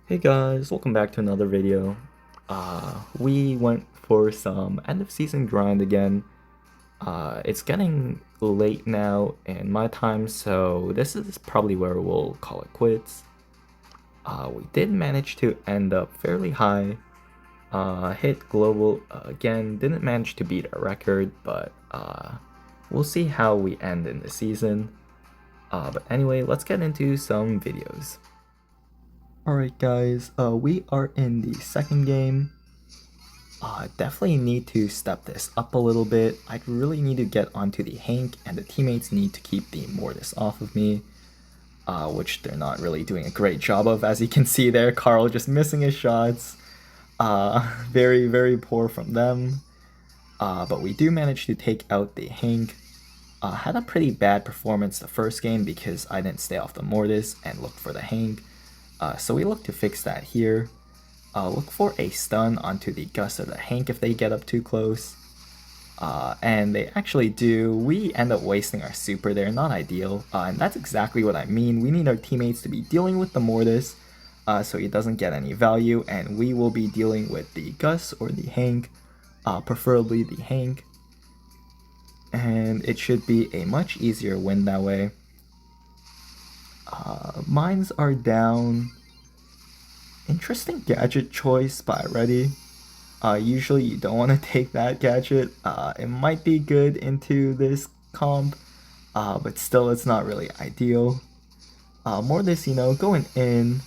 Hey guys, welcome back to another video. We went for some end of season grind again. It's getting late now in my time, so this is probably where we'll call it quits. We did manage to end up fairly high. Hit global again, didn't manage to beat our record, but we'll see how we end in the season. But anyway, let's get into some videos. Alright guys, we are in the second game. Definitely need to step this up a little bit. I really need to get onto the Hank, and the teammates need to keep the Mortis off of me, which they're not really doing a great job of. As you can see there, Carl just missing his shots. Very, very poor from them. But we do manage to take out the Hank. Had a pretty bad performance the first game because I didn't stay off the Mortis and looked for the Hank. So we look to fix that here. Look for a stun onto the Gus or the Hank if they get up too close. And they actually do. We end up wasting our super there, not ideal. And that's exactly what I mean. We need our teammates to be dealing with the Mortis so he doesn't get any value. And we will be dealing with the Gus or the Hank, preferably the Hank. And it should be a much easier win that way. Mines are down. Interesting gadget choice by Reddy. Usually you don't want to take that gadget. It might be good into this comp, but still it's not really ideal. More this, going in.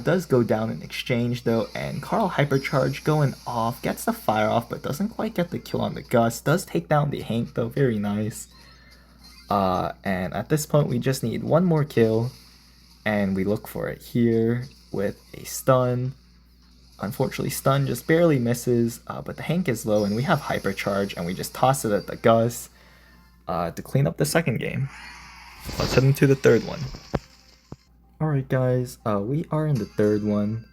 Does go down in exchange though, and Carl Hypercharge going off, gets the fire off, but doesn't quite get the kill on the Gus. Does take down the Hank though, very nice. And at this point we just need one more kill, and we look for it here with a stun. Unfortunately, stun just barely misses, but the Hank is low and we have Hypercharge, and we just toss it at the Gus to clean up the second game. Let's head into the third one. Alright guys, we are in the third one.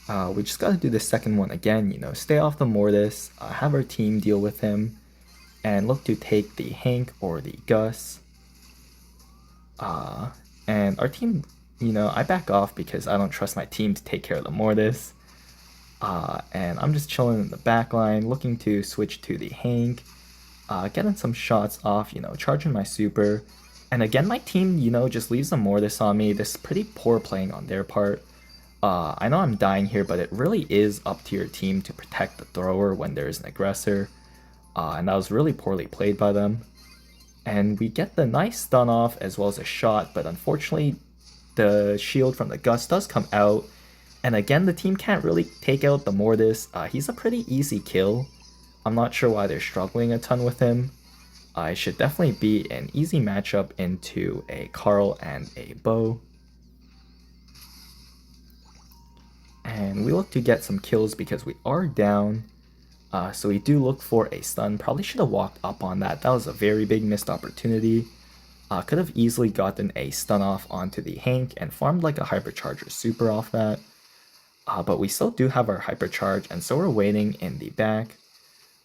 We just gotta do the second one again, stay off the Mortis, have our team deal with him, and look to take the Hank or the Gus. And our team, I back off because I don't trust my team to take care of the Mortis. And I'm just chilling in the back line, looking to switch to the Hank, getting some shots off, charging my super. And again, my team, just leaves the Mortis on me. This is pretty poor playing on their part. I know I'm dying here, but it really is up to your team to protect the thrower when there's an aggressor. And that was really poorly played by them. And we get the nice stun off as well as a shot, but unfortunately the shield from the Gus does come out. And again, the team can't really take out the Mortis. He's a pretty easy kill. I'm not sure why they're struggling a ton with him. It should definitely be an easy matchup into a Carl and a Bo. And we look to get some kills because we are down. So we do look for a stun. Probably should have walked up on that. That was a very big missed opportunity. Could have easily gotten a stun off onto the Hank and farmed like a Hypercharger super off that. But we still do have our Hypercharge, and so we're waiting in the back.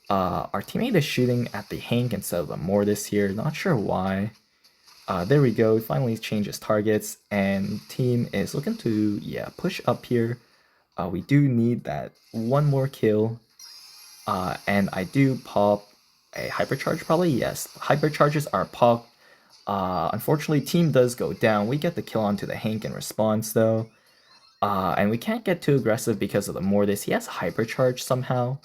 Our teammate is shooting at the Hank instead of the Mortis here. Not sure why. There we go. Finally changes targets, and team is looking to, push up here. We do need that one more kill. And I do pop a Hypercharge probably. Yes, Hypercharges are popped. Unfortunately, team does go down. We get the kill onto the Hank in response though. And we can't get too aggressive because of the Mortis. He has Hypercharge somehow.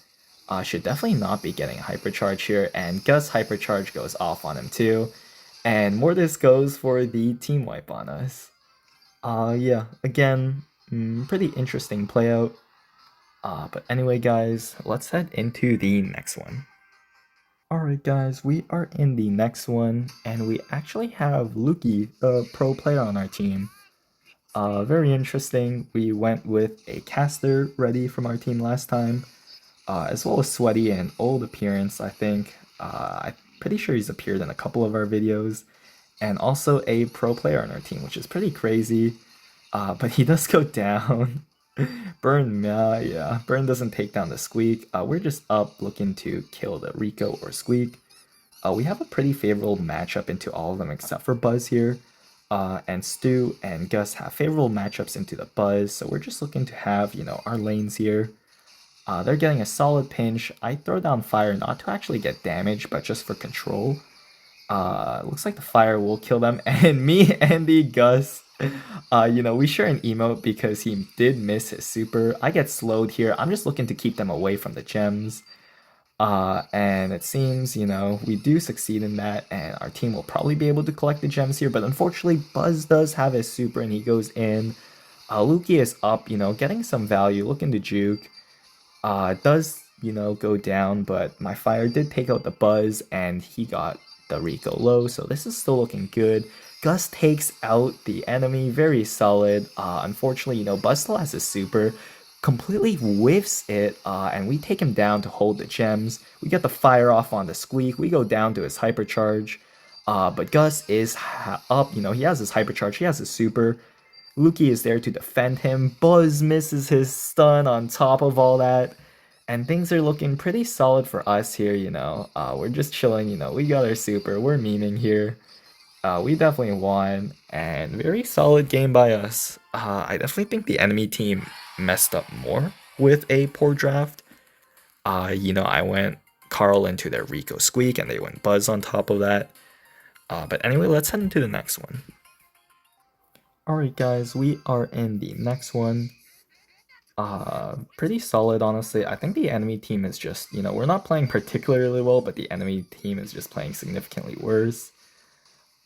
Should definitely not be getting Hypercharge here. And Gus Hypercharge goes off on him too. And Mortis goes for the team wipe on us. Yeah, again, pretty interesting play out. But anyway guys, let's head into the next one. Alright guys, we are in the next one, and we actually have Luki, the pro player on our team. Very interesting. We went with a caster ready from our team last time, as well as Sweaty and old appearance, I think. I'm pretty sure he's appeared in a couple of our videos, and also a pro player on our team, which is pretty crazy. But he does go down. Burn, yeah, Burn doesn't take down the Squeak. We're just up looking to kill the Rico or Squeak. We have a pretty favorable matchup into all of them except for Buzz here. And Stu and Gus have favorable matchups into the Buzz, so we're just looking to have, our lanes here. They're getting a solid pinch. I throw down fire not to actually get damage, but just for control. Looks like the fire will kill them. And me, Andy, Gus, we share an emote because he did miss his super. I get slowed here. I'm just looking to keep them away from the gems. And it seems, we do succeed in that, and our team will probably be able to collect the gems here. But unfortunately, Buzz does have his super, and he goes in. Luki is up, getting some value, looking to juke. Does, go down, but my fire did take out the Buzz, and he got the Rico low, so this is still looking good. Gus takes out the enemy, very solid. Unfortunately, Buzz still has his super, completely whiffs it, and we take him down to hold the gems. We get the fire off on the Squeak, we go down to his hypercharge, but Gus is up, he has his hypercharge, he has his super. Luki is there to defend him. Buzz misses his stun on top of all that. And things are looking pretty solid for us here, we're just chilling, we got our super, we're memeing here. We definitely won, and very solid game by us. I definitely think the enemy team messed up more with a poor draft. I went Carl into their Rico Squeak, and they went Buzz on top of that. But anyway, let's head into the next one. Alright guys, we are in the next one. Pretty solid, honestly. I think the enemy team is just, we're not playing particularly well, but the enemy team is just playing significantly worse.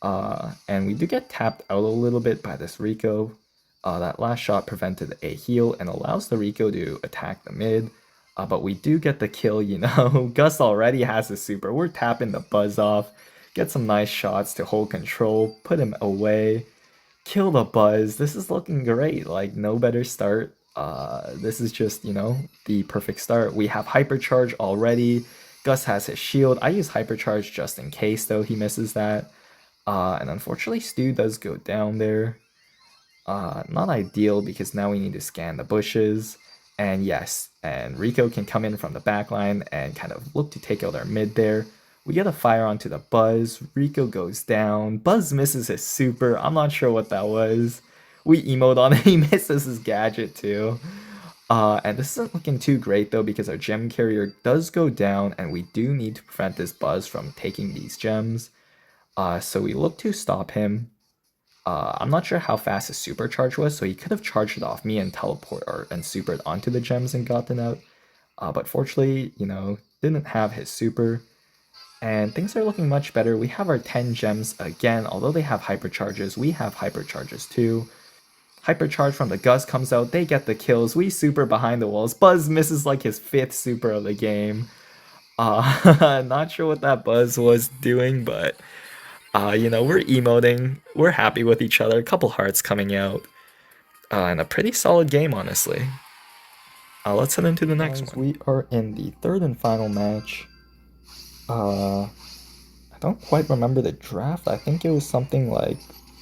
And we do get tapped out a little bit by this Rico. That last shot prevented a heal and allows the Rico to attack the mid. But we do get the kill, Gus already has his super. We're tapping the Buzz off. Get some nice shots to hold control. Put him away. Kill the Buzz. This is looking great. Like, no better start. This is just, the perfect start. We have Hypercharge already. Gus has his shield. I use Hypercharge just in case, though, he misses that. And unfortunately, Stu does go down there. Not ideal because now we need to scan the bushes. And yes, and Rico can come in from the back line and kind of look to take out our mid there. We get a fire onto the Buzz. Rico goes down. Buzz misses his super. I'm not sure what that was. We emote on it. He misses his gadget too. And this isn't looking too great though because our gem carrier does go down and we do need to prevent this Buzz from taking these gems. So we look to stop him. I'm not sure how fast his supercharge was, so he could have charged it off me and and supered onto the gems and gotten out. But fortunately, didn't have his super. And things are looking much better. We have our 10 gems again, although they have hypercharges, we have hypercharges too. Hypercharge from the Gus comes out, they get the kills, we super behind the walls. Buzz misses like his 5th super of the game. Not sure what that Buzz was doing, but we're emoting, we're happy with each other, a couple hearts coming out, and a pretty solid game, honestly. Let's head into the next one. We are in the third and final match. I don't quite remember the draft. I think it was something like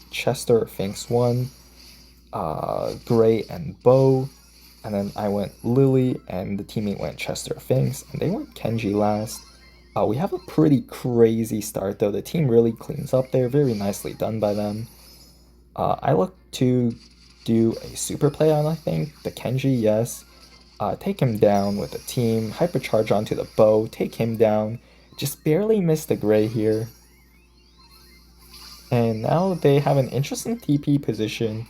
Chester or Finks won, Gray and Bo, and then I went Lily, and the teammate went Chester or Finks, and they went Kenji last. We have a pretty crazy start though. The team really cleans up there. Very nicely done by them. I look to do a super play on, I think. The Kenji, yes. Take him down with the team. Hypercharge onto the Bow. Take him down. Just barely missed the Gray here. And now they have an interesting TP position.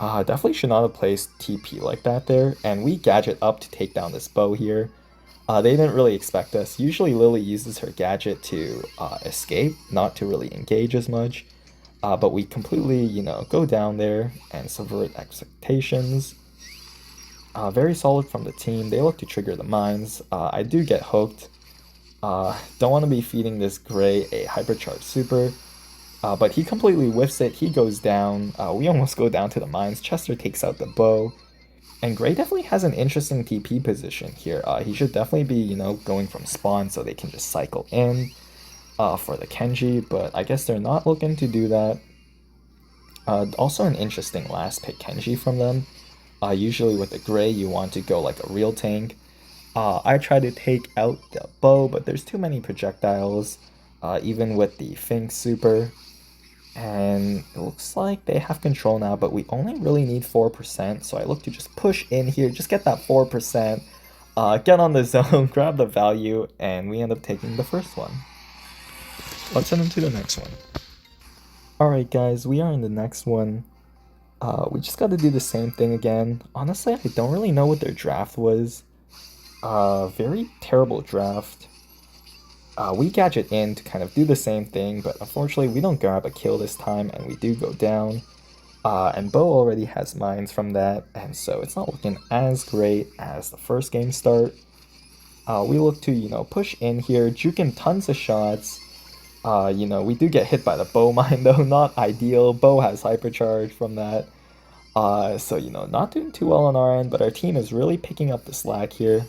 Definitely should not have placed TP like that there. And we gadget up to take down this Bow here. They didn't really expect us. Usually Lily uses her gadget to escape, not to really engage as much. But we completely, go down there and subvert expectations. Very solid from the team. They look to trigger the mines. I do get hooked. Don't want to be feeding this Gray a hypercharged super. But he completely whiffs it. He goes down. We almost go down to the mines. Chester takes out the Bow. And Gray definitely has an interesting TP position here. He should definitely be, going from spawn so they can just cycle in for the Kenji, but I guess they're not looking to do that. Also an interesting last pick Kenji from them. Usually with the Gray, you want to go like a real tank. I try to take out the Bow, but there's too many projectiles, even with the Fink super. And it looks like they have control now, but we only really need 4%, so I look to just push in here, just get that 4%, get on the zone, grab the value, and we end up taking the first one. Let's head into the next one. Alright guys, we are in the next one. We just got to do the same thing again. Honestly, I don't really know what their draft was. Very terrible draft. We gadget in to kind of do the same thing, but unfortunately we don't grab a kill this time and we do go down. And Bo already has mines from that, and so it's not looking as great as the first game start. We look to, push in here, juke in tons of shots. We do get hit by the bow mine though, not ideal. Bo has hypercharge from that. So, not doing too well on our end, but our team is really picking up the slack here.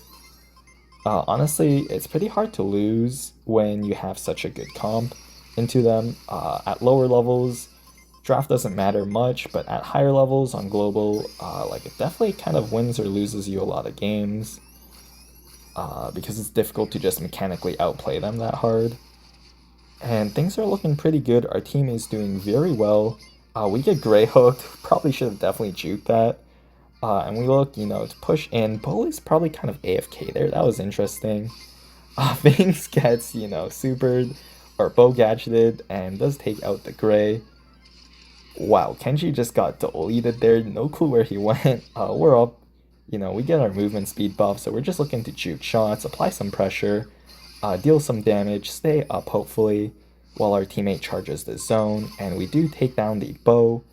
Honestly, it's pretty hard to lose when you have such a good comp into them. At lower levels, draft doesn't matter much, but at higher levels on global, it definitely kind of wins or loses you a lot of games. Because it's difficult to just mechanically outplay them that hard. And things are looking pretty good. Our team is doing very well. We get gray hooked. Probably should have definitely juked that. And we look, to push in. Bo is probably kind of AFK there. That was interesting. Vings gets, supered or Bo gadgeted and does take out the gray. Wow, Kenji just got deleted there. No clue where he went. We're up. We get our movement speed buff, so we're just looking to juke shots, apply some pressure, deal some damage, stay up hopefully, while our teammate charges the zone, and we do take down the Bo.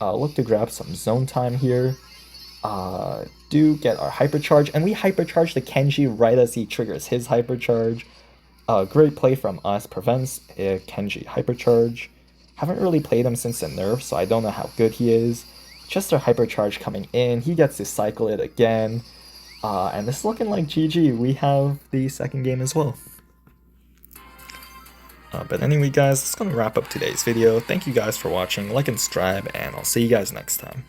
Look to grab some zone time here. Do get our hypercharge, and we hypercharge the Kenji right as he triggers his hypercharge. Great play from us, prevents a Kenji hypercharge. Haven't really played him since the nerf, so I don't know how good he is. Just our hypercharge coming in, he gets to cycle it again. And this is looking like GG. We have the second game as well. But anyway guys, that's going to wrap up today's video. Thank you guys for watching, like and subscribe, and I'll see you guys next time.